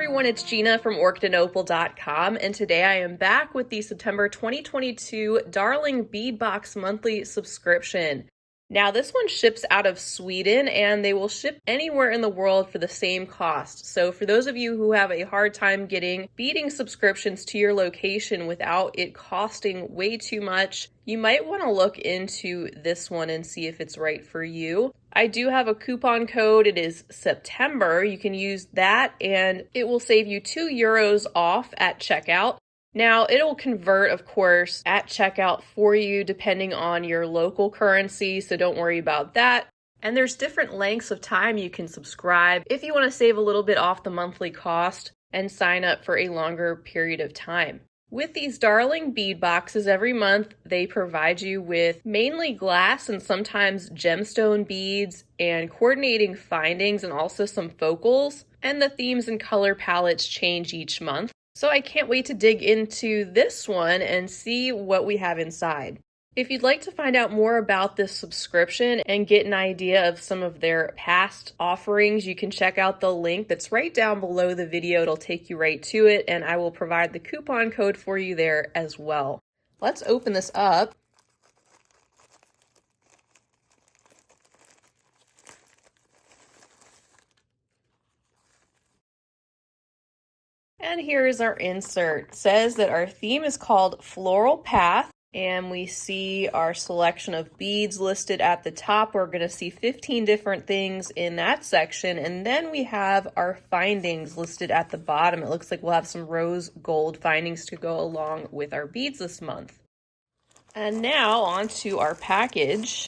everyone, it's Gina from orchidandopal.com, and today I am back with the September 2022 Darling Bead Box monthly subscription. Now this one ships out of Sweden and they will ship anywhere in the world for the same cost. So for those of you who have a hard time getting beading subscriptions to your location without it costing way too much, you might want to look into this one and see if it's right for you. I do have a coupon code. It is September. You can use that and it will save you €2 off at checkout. Now, it'll convert, of course, at checkout for you depending on your local currency, so don't worry about that. And there's different lengths of time you can subscribe if you want to save a little bit off the monthly cost and sign up for a longer period of time. With these darling bead boxes every month, they provide you with mainly glass and sometimes gemstone beads and coordinating findings and also some focals. And the themes and color palettes change each month. So I can't wait to dig into this one and see what we have inside. If you'd like to find out more about this subscription and get an idea of some of their past offerings, you can check out the link that's right down below the video. It'll take you right to it, and I will provide the coupon code for you there as well. Let's open this up. And here is our insert. It says that our theme is called Floral Path, and we see our selection of beads listed at the top. We're going to see 15 different things in that section, and then we have our findings listed at the bottom. It looks like we'll have some rose gold findings to go along with our beads this month. And now on to our package.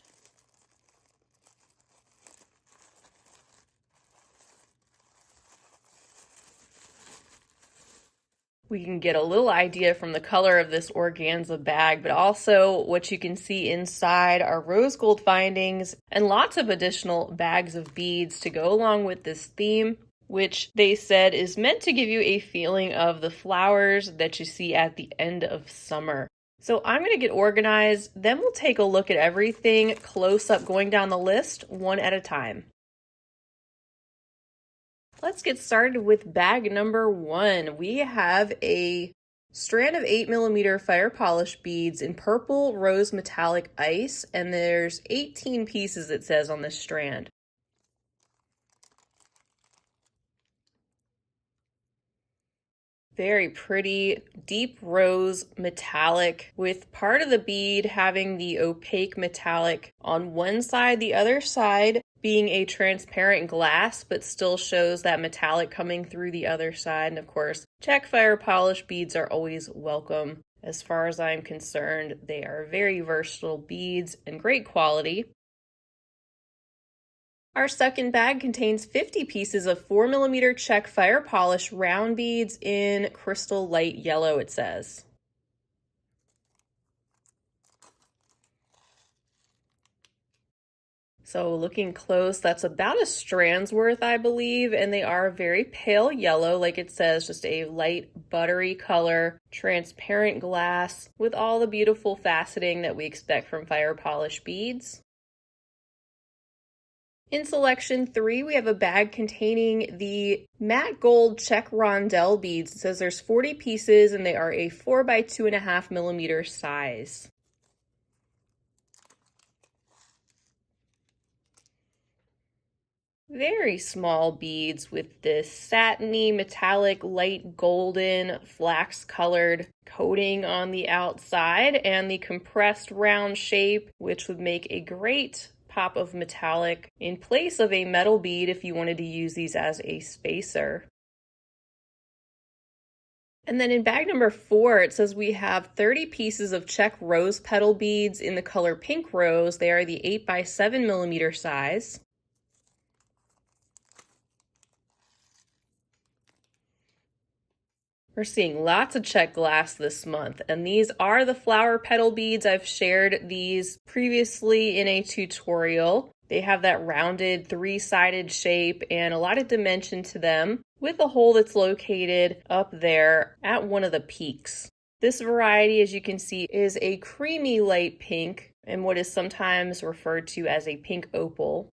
We can get a little idea from the color of this organza bag, but also what you can see inside are rose gold findings and lots of additional bags of beads to go along with this theme, which they said is meant to give you a feeling of the flowers that you see at the end of summer. So I'm going to get organized, then we'll take a look at everything close up, going down the list one at a time. Let's get started with bag number 1. We have a strand of 8mm fire polish beads in purple rose metallic ice, and there's 18 pieces, it says, on this strand. Very pretty deep rose metallic, with part of the bead having the opaque metallic on one side, the other side being a transparent glass, but still shows that metallic coming through the other side. And of course, Czech fire polish beads are always welcome. As far as I'm concerned, they are very versatile beads and great quality. Our second bag contains 50 pieces of 4mm Czech fire polish round beads in crystal light yellow, it says. So looking close, that's about a strand's worth, I believe, and they are very pale yellow, like it says, just a light buttery color, transparent glass with all the beautiful faceting that we expect from fire polish beads. In selection 3, we have a bag containing the matte gold Czech rondelle beads. It says there's 40 pieces and they are a 4 by 2.5mm size. Very small beads with this satiny, metallic, light golden, flax-colored coating on the outside and the compressed round shape, which would make a great pop of metallic in place of a metal bead if you wanted to use these as a spacer. And then in bag number 4, it says we have 30 pieces of Czech rose petal beads in the color pink rose. They are the 8 by 7mm size. We're seeing lots of Czech glass this month, and these are the flower petal beads. I've shared these previously in a tutorial. They have that rounded 3-sided shape and a lot of dimension to them, with a hole that's located up there at one of the peaks. This variety, as you can see, is a creamy light pink and what is sometimes referred to as a pink opal.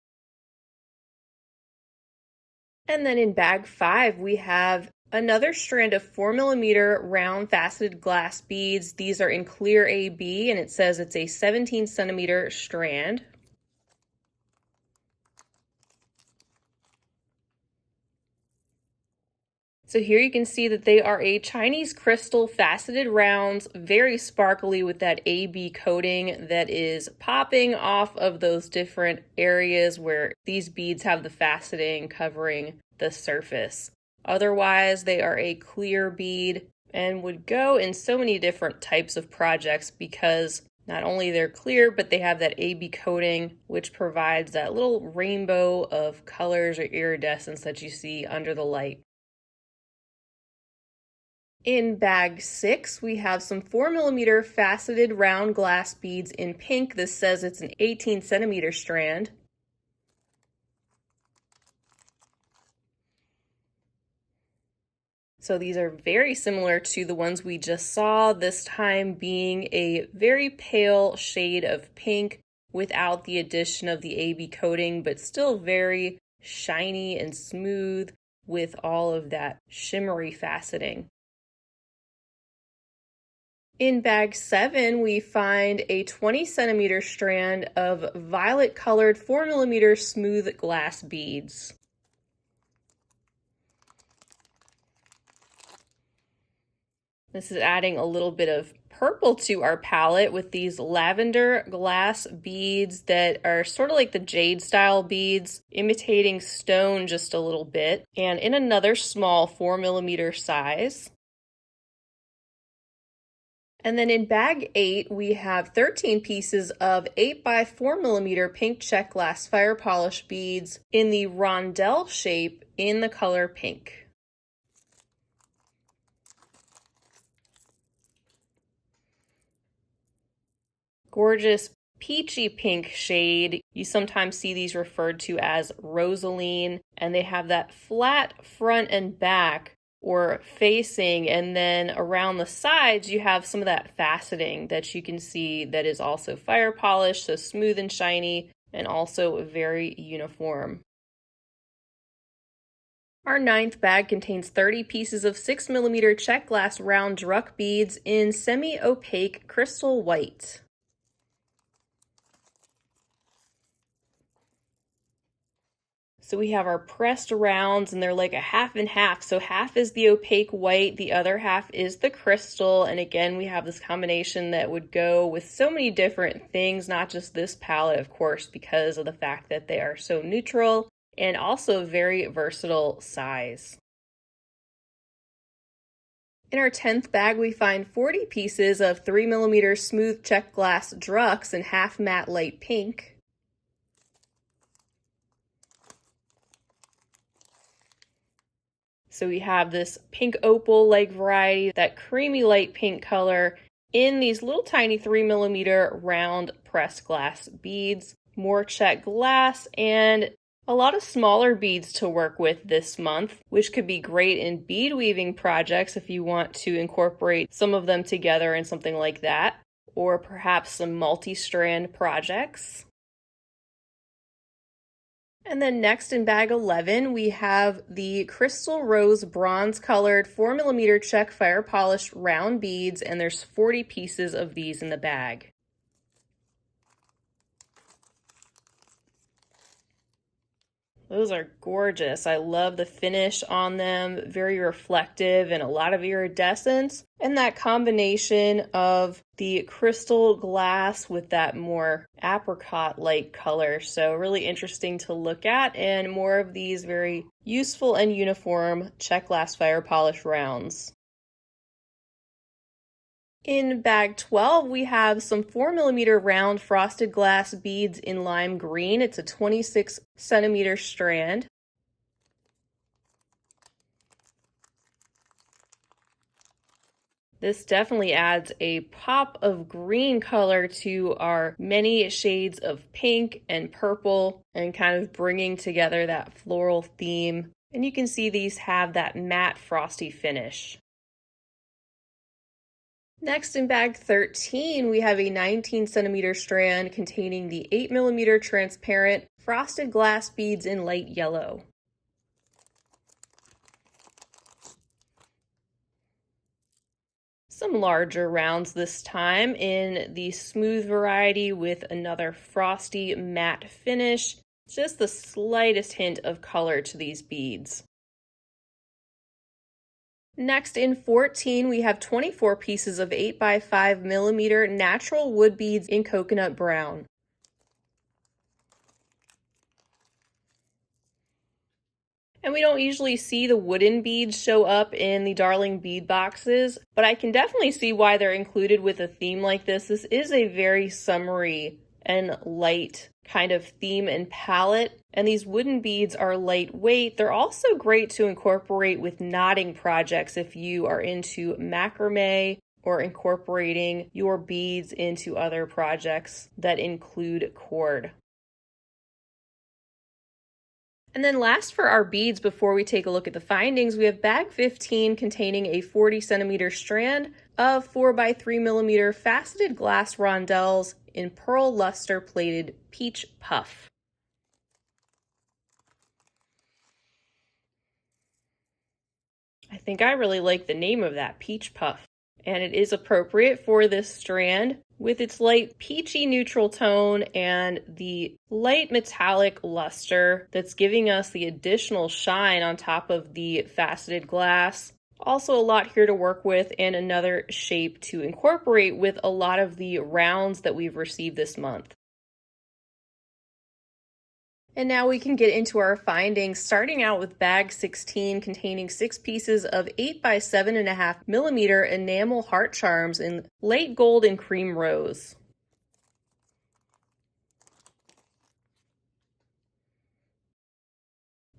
And then in bag 5, we have Another strand of 4mm round faceted glass beads. These are in clear AB, and it says it's a 17cm strand. So here you can see that they are a Chinese crystal faceted rounds, very sparkly with that AB coating that is popping off of those different areas where these beads have the faceting covering the surface. Otherwise, they are a clear bead and would go in so many different types of projects because not only they're clear, but they have that AB coating, which provides that little rainbow of colors or iridescence that you see under the light. In bag 6, we have some 4mm faceted round glass beads in pink. This says it's an 18cm strand. So these are very similar to the ones we just saw, this time being a very pale shade of pink without the addition of the AB coating, but still very shiny and smooth with all of that shimmery faceting. In bag 7, we find a 20cm strand of violet colored 4mm smooth glass beads. This is adding a little bit of purple to our palette with these lavender glass beads that are sort of like the jade style beads, imitating stone just a little bit, and in another small 4mm size. And then in bag 8, we have 13 pieces of 8x4mm pink Czech glass fire polish beads in the rondelle shape in the color pink. Gorgeous peachy pink shade. You sometimes see these referred to as rosaline, and they have that flat front and back or facing, and then around the sides you have some of that faceting that you can see that is also fire polished, so smooth and shiny, and also very uniform. Our 9th bag contains 30 pieces of 6mm Czech glass round druck beads in semi-opaque crystal white. So we have our pressed rounds, and they're like a half and half. So half is the opaque white, the other half is the crystal. And again, we have this combination that would go with so many different things, not just this palette, of course, because of the fact that they are so neutral and also very versatile size. In our 10th bag, we find 40 pieces of 3mm smooth Czech glass drucks in half matte light pink. So we have this pink opal like variety, that creamy light pink color in these little tiny 3mm round pressed glass beads, more Czech glass, and a lot of smaller beads to work with this month, which could be great in bead weaving projects if you want to incorporate some of them together in something like that, or perhaps some multi-strand projects. And then next in bag 11, we have the Crystal Rose bronze colored 4mm Czech fire polished round beads, and there's 40 pieces of these in the bag. Those are gorgeous. I love the finish on them, very reflective and a lot of iridescence. And that combination of the crystal glass with that more apricot-like color. So really interesting to look at, and more of these very useful and uniform Czech glass fire polish rounds. In bag 12, we have some 4mm round frosted glass beads in lime green. It's a 26cm strand. This definitely adds a pop of green color to our many shades of pink and purple, and kind of bringing together that floral theme. And you can see these have that matte frosty finish. Next in bag 13, we have a 19cm strand containing the 8mm transparent frosted glass beads in light yellow. Some larger rounds this time in the smooth variety with another frosty matte finish. Just the slightest hint of color to these beads. Next, in 14, we have 24 pieces of 8 by 5 millimeter natural wood beads in coconut brown. And we don't usually see the wooden beads show up in the Darling bead boxes, but I can definitely see why they're included with a theme like this. This is a very summery and light kind of theme and palette, and these wooden beads are lightweight. They're also great to incorporate with knotting projects if you are into macrame or incorporating your beads into other projects that include cord. And then last for our beads, before we take a look at the findings, we have bag 15 containing a 40 centimeter strand of 4 by 3 millimeter faceted glass rondelles in pearl luster plated peach puff. I think I really like the name of that, peach puff, and it is appropriate for this strand with its light peachy neutral tone and the light metallic luster that's giving us the additional shine on top of the faceted glass. Also a lot here to work with and another shape to incorporate with a lot of the rounds that we've received this month. And now we can get into our findings, starting out with bag 16 containing 6 pieces of 8 by 7.5 millimeter enamel heart charms in light gold and cream rose.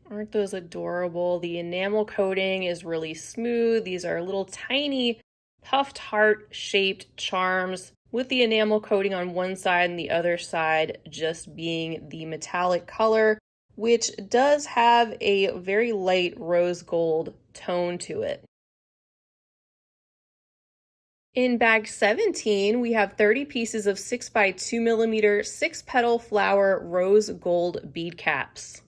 Aren't those adorable? The enamel coating is really smooth. These are little tiny puffed heart shaped charms with the enamel coating on one side and the other side just being the metallic color, which does have a very light rose gold tone to it. In bag 17, we have 30 pieces of 6 by 2 millimeter 6 petal flower rose gold bead caps.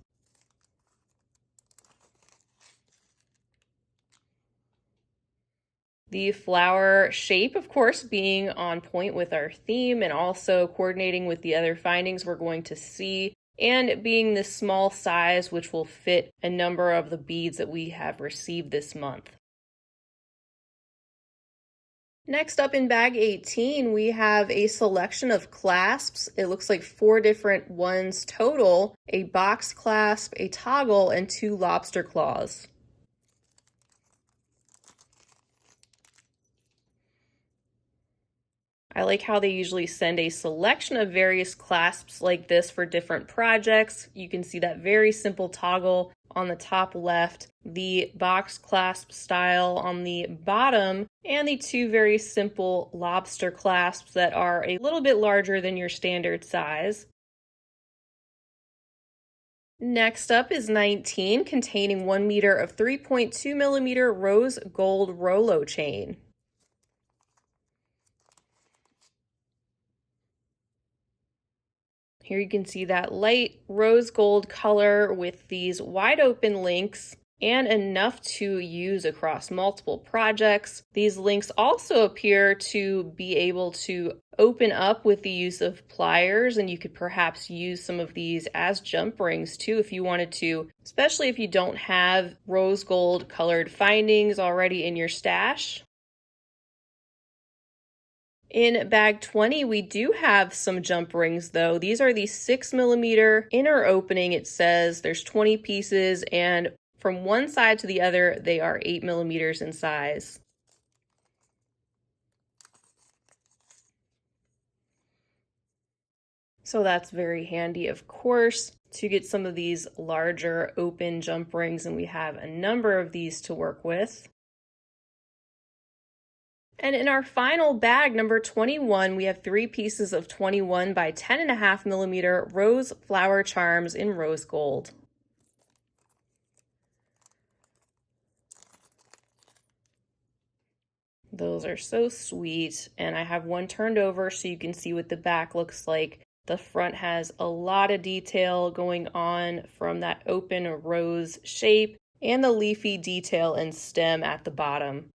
The flower shape, of course, being on point with our theme and also coordinating with the other findings we're going to see, and being this small size which will fit a number of the beads that we have received this month. Next up in bag 18, we have a selection of clasps. It looks like 4 different ones total, a box clasp, a toggle, and 2 lobster claws. I like how they usually send a selection of various clasps like this for different projects. You can see that very simple toggle on the top left, the box clasp style on the bottom, and the 2 very simple lobster clasps that are a little bit larger than your standard size. Next up is 19, containing 1 meter of 3.2 millimeter rose gold Rolo chain. Here you can see that light rose gold color with these wide open links and enough to use across multiple projects. These links also appear to be able to open up with the use of pliers, and you could perhaps use some of these as jump rings too if you wanted to, especially if you don't have rose gold colored findings already in your stash. In bag 20, we do have some jump rings though. These are the 6 millimeter inner opening. It says there's 20 pieces, and from one side to the other, they are 8 millimeters in size. So that's very handy, of course, to get some of these larger open jump rings, and we have a number of these to work with. And in our final bag, number 21, we have 3 pieces of 21 by 10.5 millimeter rose flower charms in rose gold. Those are so sweet, and I have one turned over so you can see what the back looks like. The front has a lot of detail going on from that open rose shape and the leafy detail and stem at the bottom.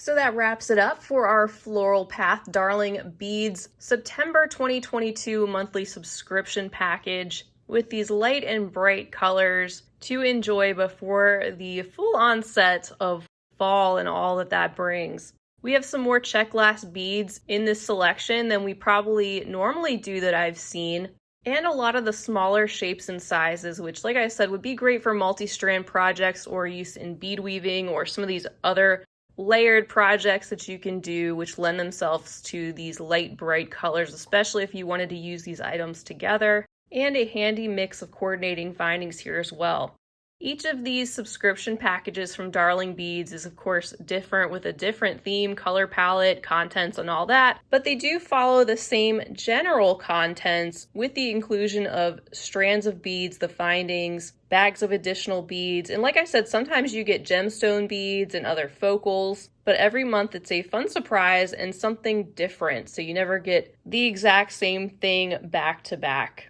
So that wraps it up for our Floral Path Darling Beads September 2022 monthly subscription package with these light and bright colors to enjoy before the full onset of fall and all that that brings. We have some more Czech glass beads in this selection than we probably normally do that I've seen, and a lot of the smaller shapes and sizes, which, like I said, would be great for multi-strand projects or use in bead weaving or some of these other layered projects that you can do, which lend themselves to these light, bright colors, especially if you wanted to use these items together, and a handy mix of coordinating findings here as well. Each of these subscription packages from Darling Beads is, of course, different with a different theme, color palette, contents, and all that, but they do follow the same general contents with the inclusion of strands of beads, the findings, bags of additional beads, and like I said, sometimes you get gemstone beads and other focals, but every month it's a fun surprise and something different, so you never get the exact same thing back to back.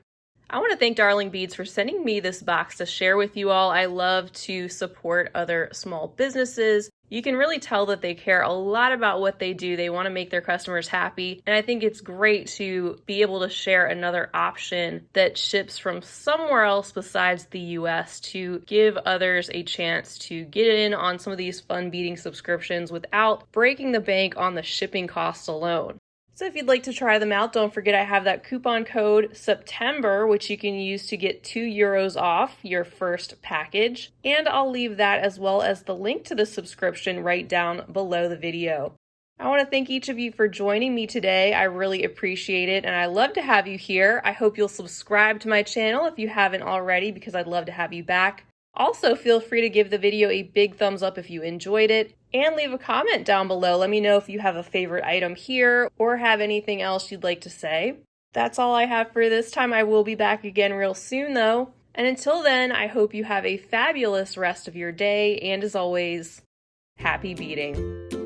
I want to thank Darling Beads for sending me this box to share with you all. I love to support other small businesses. You can really tell that they care a lot about what they do. They want to make their customers happy. And I think it's great to be able to share another option that ships from somewhere else besides the US to give others a chance to get in on some of these fun beading subscriptions without breaking the bank on the shipping costs alone. So if you'd like to try them out, don't forget I have that coupon code September, which you can use to get €2 off your first package. And I'll leave that as well as the link to the subscription right down below the video. I want to thank each of you for joining me today. I really appreciate it, and I love to have you here. I hope you'll subscribe to my channel if you haven't already, because I'd love to have you back. Also, feel free to give the video a big thumbs up if you enjoyed it, and leave a comment down below. Let me know if you have a favorite item here or have anything else you'd like to say. That's all I have for this time. I will be back again real soon though. And until then, I hope you have a fabulous rest of your day, and as always, happy beading.